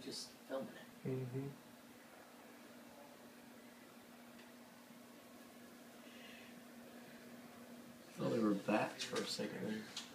just filming it. Mm-hmm. I thought they were bats for a second there.